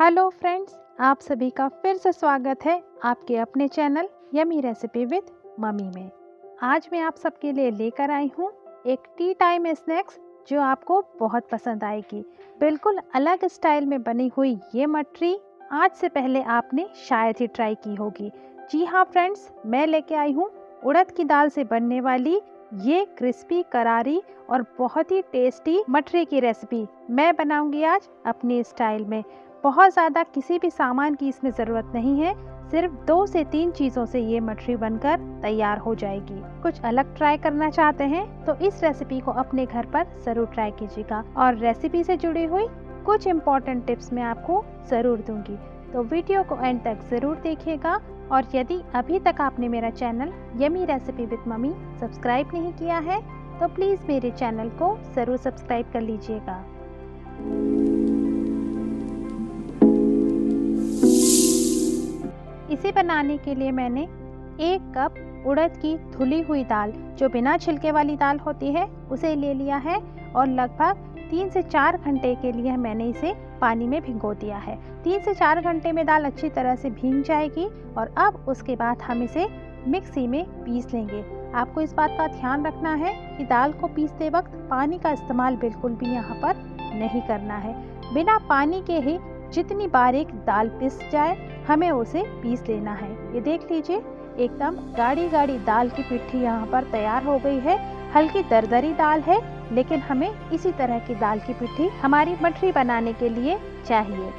Hello friends, आप सभी का फिर से स्वागत है आपके अपने channel yummy recipe with mummy में। आज मैं आप सबके लिए लेकर आई हूँ एक टी टाइम स्नैक्स जो आपको बहुत पसंद आएगी। बिल्कुल अलग स्टाइल में बनी हुई ये मठरी आज से पहले आपने शायद ही ट्राई की होगी। जी हाँ फ्रेंड्स, मैं लेके आई हूँ उड़द की दाल से बनने वाली ये क्रिस्पी, करारी और बहुत ही टेस्टी मठरी की रेसिपी मैं बनाऊंगी आज अपनी स्टाइल में। बहुत ज़्यादा किसी भी सामान की इसमें ज़रूरत नहीं है, सिर्फ 2 से 3 चीज़ों से ये मठरी बनकर तैयार हो जाएगी। कुछ अलग ट्राई करना चाहते हैं तो इस रेसिपी को अपने घर पर ज़रूर ट्राई कीजिएगा और रेसिपी से जुड़ी हुई कुछ इम्पोर्टेंट टिप्स मैं आपको ज़रूर दूंगी, तो वीडियो को एंड तक ज़रूर देखिएगा। और यदि अभी तक आपने मेरा channel yummy recipe with mummy subscribe नहीं किया है तो प्लीज़ मेरे चैनल को ज़रूर सब्सक्राइब कर लीजिएगा। इसे बनाने के लिए मैंने 1 कप उड़द की धुली हुई दाल, जो बिना छिलके वाली दाल होती है, उसे ले लिया है और लगभग 3 से 4 घंटे के लिए मैंने इसे पानी में भिगो दिया है। 3 से 4 घंटे में दाल अच्छी तरह से भीग जाएगी और अब उसके बाद हम इसे मिक्सी में पीस लेंगे। आपको इस बात का ध्यान रखना है कि दाल को पीसते वक्त पानी का इस्तेमाल बिल्कुल भी यहाँ पर नहीं करना है। बिना पानी के ही जितनी बारीक दाल पिस जाए हमें उसे पीस लेना है। ये देख लीजिए, एकदम गाढ़ी गाढ़ी दाल की पिट्ठी यहाँ पर तैयार हो गई है। हल्की दरदरी दाल है, लेकिन हमें इसी तरह की दाल की पिट्ठी हमारी मठरी बनाने के लिए चाहिए।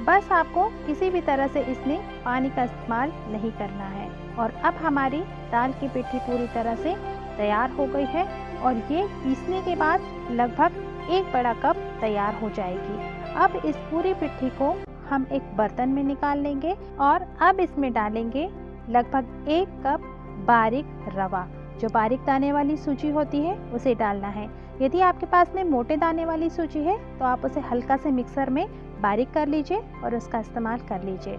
बस आपको किसी भी तरह से इसमें पानी का इस्तेमाल नहीं करना है। और अब हमारी दाल की पिट्ठी पूरी तरह से तैयार हो गई है और ये पीसने के बाद लगभग 1 बड़ा कप तैयार हो जाएगी। अब इस पूरी पिट्ठी को हम एक बर्तन में निकाल लेंगे और अब इसमें डालेंगे लगभग 1 कप बारीक रवा। जो बारीक दाने वाली सूजी होती है उसे डालना है। यदि आपके पास में मोटे दाने वाली सूजी है तो आप उसे हल्का से मिक्सर में बारीक कर लीजिए और उसका इस्तेमाल कर लीजिए।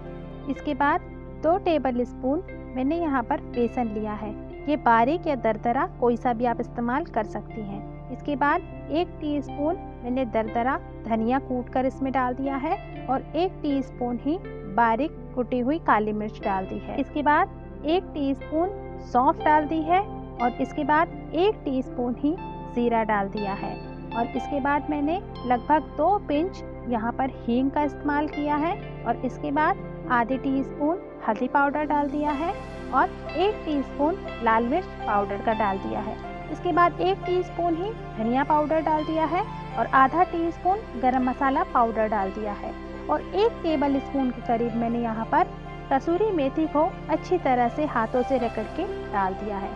इसके बाद 2 टेबल स्पून मैंने यहाँ पर बेसन लिया है। ये बारीक या दरदरा कोई सा भी आप इस्तेमाल कर सकती हैं। इसके बाद 1 टीस्पून मैंने दरदरा धनिया कूट कर इसमें डाल दिया है और 1 टीस्पून ही बारीक कुटी हुई काली मिर्च डाल दी है। इसके बाद 1 टीस्पून सौंफ डाल दी है और इसके बाद 1 टीस्पून ही जीरा डाल दिया है। और इसके बाद मैंने लगभग 2 पिंच यहाँ पर हींग का इस्तेमाल किया है और इसके बाद आधी टीस्पून हल्दी पाउडर डाल दिया है और 1 टीस्पून लाल मिर्च पाउडर का डाल दिया है। इसके बाद 1 टीस्पून ही धनिया पाउडर डाल दिया है और आधा टीस्पून गरम मसाला पाउडर डाल दिया है और 1 टेबल स्पून के करीब मैंने यहाँ पर कसूरी मेथी को अच्छी तरह से हाथों से रगड़ के डाल दिया है।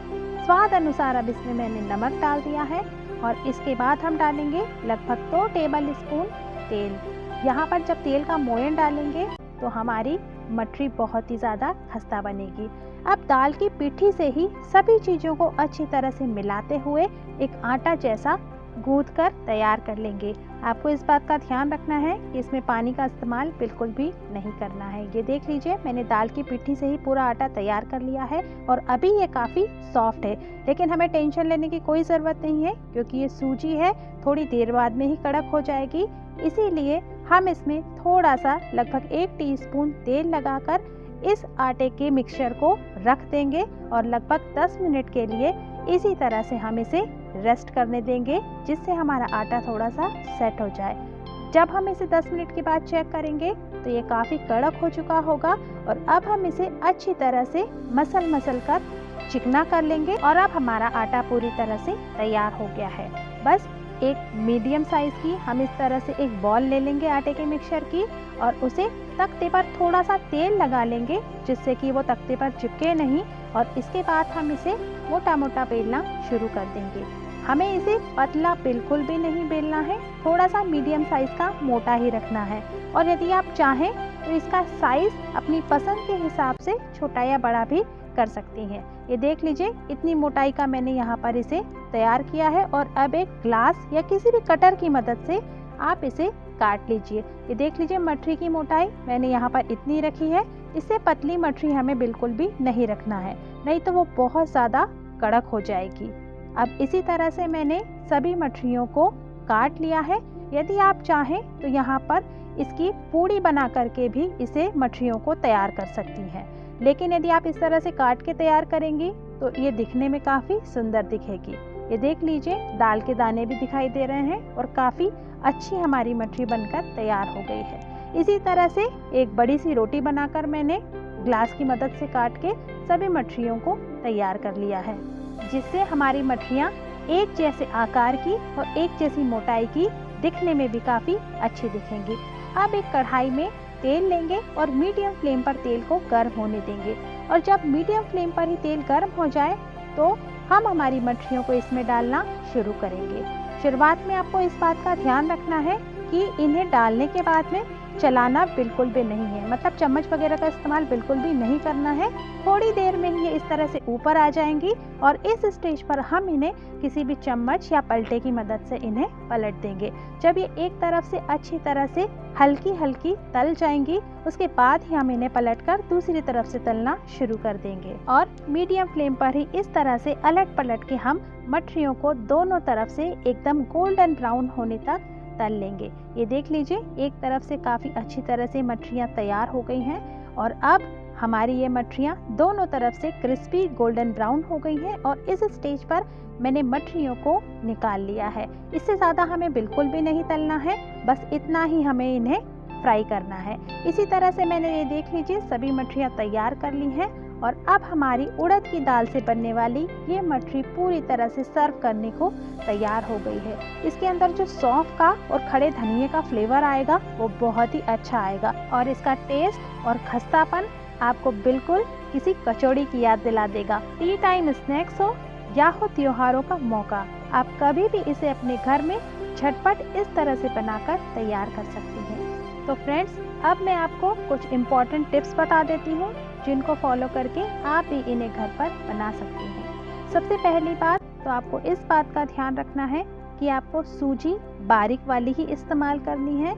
स्वाद अनुसार अब इसमें मैंने नमक डाल दिया है और इसके बाद हम डालेंगे लगभग 2 टेबल स्पून तेल। यहाँ पर जब तेल का मोयन डालेंगे तो हमारी मठरी बहुत ही ज़्यादा खस्ता बनेगी। अब दाल की पिट्ठी से ही सभी चीज़ों को अच्छी तरह से मिलाते हुए एक आटा जैसा गूंथ कर तैयार कर लेंगे। आपको इस बात का ध्यान रखना है कि इसमें पानी का इस्तेमाल बिल्कुल भी नहीं करना है। ये देख लीजिए, मैंने दाल की पिट्ठी से ही पूरा आटा तैयार कर लिया है और अभी ये काफ़ी सॉफ्ट है, लेकिन हमें टेंशन लेने की कोई ज़रूरत नहीं है क्योंकि ये सूजी है, थोड़ी देर बाद में ही कड़क हो जाएगी। इसीलिए हम इसमें थोड़ा सा लगभग 1 टीस्पून तेल लगाकर इस आटे के मिक्सचर को रख देंगे और लगभग 10 मिनट के लिए इसी तरह से हम इसे रेस्ट करने देंगे, जिससे हमारा आटा थोड़ा सा सेट हो जाए। जब हम इसे 10 मिनट के बाद चेक करेंगे तो ये काफ़ी कड़क हो चुका होगा और अब हम इसे अच्छी तरह से मसल कर चिकना कर लेंगे और अब हमारा आटा पूरी तरह से तैयार हो गया है। बस एक मीडियम साइज़ की हम इस तरह से एक बॉल ले लेंगे आटे के मिक्सचर की और उसे तख्ते पर थोड़ा सा तेल लगा लेंगे, जिससे कि वो तख्ते पर चिपके नहीं। और इसके बाद हम इसे मोटा मोटा बेलना शुरू कर देंगे। हमें इसे पतला बिल्कुल भी नहीं बेलना है, थोड़ा सा मीडियम साइज़ का मोटा ही रखना है। और यदि आप चाहें तो इसका साइज़ अपनी पसंद के हिसाब से छोटा या बड़ा भी कर सकती हैं। ये देख लीजिए, इतनी मोटाई का मैंने यहाँ पर इसे तैयार किया है और अब एक ग्लास या किसी भी कटर की मदद से आप इसे काट लीजिए। ये देख लीजिए, मठरी की मोटाई मैंने यहाँ पर इतनी रखी है। इससे पतली मठरी हमें बिल्कुल भी नहीं रखना है, नहीं तो वो बहुत ज़्यादा कड़क हो जाएगी। अब इसी तरह से मैंने सभी मठरियों को काट लिया है। यदि आप चाहें तो यहाँ पर इसकी पूड़ी बना करके भी इसे मठरियों को तैयार कर सकती हैं। लेकिन यदि आप इस तरह से काट के तैयार करेंगी तो ये दिखने में काफ़ी सुंदर दिखेगी। ये देख लीजिए, दाल के दाने भी दिखाई दे रहे हैं और काफ़ी अच्छी हमारी मठरी बनकर तैयार हो गई है। इसी तरह से एक बड़ी सी रोटी बनाकर मैंने ग्लास की मदद से काट के सभी मठरियों को तैयार कर लिया है, जिससे हमारी मठरियाँ एक जैसे आकार की और एक जैसी मोटाई की दिखने में भी काफ़ी अच्छी दिखेंगी। अब एक कढ़ाई में तेल लेंगे और मीडियम फ्लेम पर तेल को गर्म होने देंगे, और जब मीडियम फ्लेम पर ही तेल गर्म हो जाए तो हम हमारी मठरियों को इसमें डालना शुरू करेंगे। शुरुआत में आपको इस बात का ध्यान रखना है कि इन्हें डालने के बाद में चलाना बिल्कुल भी नहीं है, मतलब चम्मच वगैरह का इस्तेमाल बिल्कुल भी नहीं करना है। थोड़ी देर में ही ये इस तरह से ऊपर आ जाएंगी और इस स्टेज पर हम इन्हें किसी भी चम्मच या पलटे की मदद से इन्हें पलट देंगे। जब ये एक तरफ से अच्छी तरह से हल्की हल्की तल जाएंगी, उसके बाद ही हम इन्हें पलटकर दूसरी तरफ से तलना शुरू कर देंगे और मीडियम फ्लेम पर ही इस तरह से अलट पलट के हम मठरियों को दोनों तरफ से एकदम गोल्डन ब्राउन होने तक तल लेंगे। ये देख लीजिए, एक तरफ से काफ़ी अच्छी तरह से मठरियाँ तैयार हो गई हैं और अब हमारी ये मठरियाँ दोनों तरफ से क्रिस्पी गोल्डन ब्राउन हो गई हैं और इस स्टेज पर मैंने मठरियों को निकाल लिया है। इससे ज़्यादा हमें बिल्कुल भी नहीं तलना है, बस इतना ही हमें इन्हें फ्राई करना है। इसी तरह से मैंने ये देख लीजिए सभी मठरियाँ तैयार कर ली हैं और अब हमारी उड़द की दाल से बनने वाली ये मठरी पूरी तरह से सर्व करने को तैयार हो गई है। इसके अंदर जो सौंफ का और खड़े धनिये का फ्लेवर आएगा वो बहुत ही अच्छा आएगा और इसका टेस्ट और खस्तापन आपको बिल्कुल किसी कचौड़ी की याद दिला देगा। टी टाइम स्नैक्स हो या हो त्योहारों का मौका, आप कभी भी इसे अपने घर में झटपट इस तरह से बनाकर तैयार कर सकती हैं। तो फ्रेंड्स, अब मैं आपको कुछ इम्पॉर्टेंट टिप्स बता देती हूँ जिनको फॉलो करके आप भी इन्हें घर पर बना सकती हैं। सबसे पहली बात तो आपको इस बात का ध्यान रखना है कि आपको सूजी बारीक वाली ही इस्तेमाल करनी है।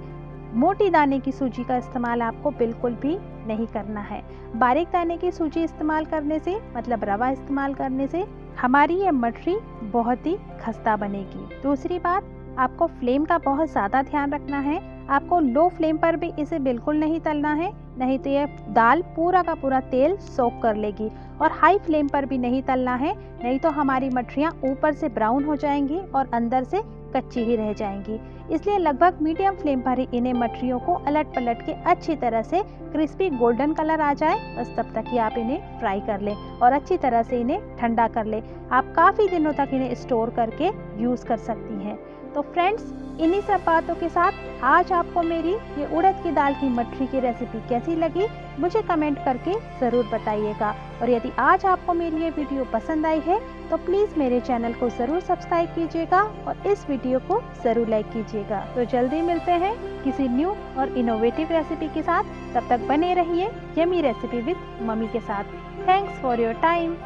मोटी दाने की सूजी का इस्तेमाल आपको बिल्कुल भी नहीं करना है। बारीक दाने की सूजी इस्तेमाल करने से, मतलब रवा इस्तेमाल करने से, हमारी ये मठरी बहुत ही खस्ता बनेगी। दूसरी बात, आपको फ्लेम का बहुत ज़्यादा ध्यान रखना है। आपको लो फ्लेम पर भी इसे बिल्कुल नहीं तलना है, नहीं तो ये दाल पूरा का पूरा तेल सोख कर लेगी। और हाई फ्लेम पर भी नहीं तलना है, नहीं तो हमारी मठरियाँ ऊपर से ब्राउन हो जाएंगी और अंदर से कच्ची ही रह जाएंगी। इसलिए लगभग मीडियम फ्लेम पर ही इन्हें मठरियों को अलट पलट के अच्छी तरह से क्रिस्पी गोल्डन कलर आ जाए, बस तब तक ही आप इन्हें फ्राई कर लें और अच्छी तरह से इन्हें ठंडा कर लें। आप काफ़ी दिनों तक इन्हें स्टोर करके यूज़ कर सकती हैं। तो फ्रेंड्स, इन्हीं सब बातों के साथ आज आपको मेरी ये उड़द की दाल की मठरी की रेसिपी कैसी लगी मुझे कमेंट करके ज़रूर बताइएगा। और यदि आज आपको मेरी ये वीडियो पसंद आई है तो प्लीज़ मेरे चैनल को ज़रूर सब्सक्राइब कीजिएगा और इस वीडियो को ज़रूर लाइक कीजिएगा। तो जल्दी मिलते हैं किसी न्यू और इनोवेटिव रेसिपी के साथ। तब तक बने रहिए यम्मी रेसिपी विद मम्मी के साथ। Thanks for your time.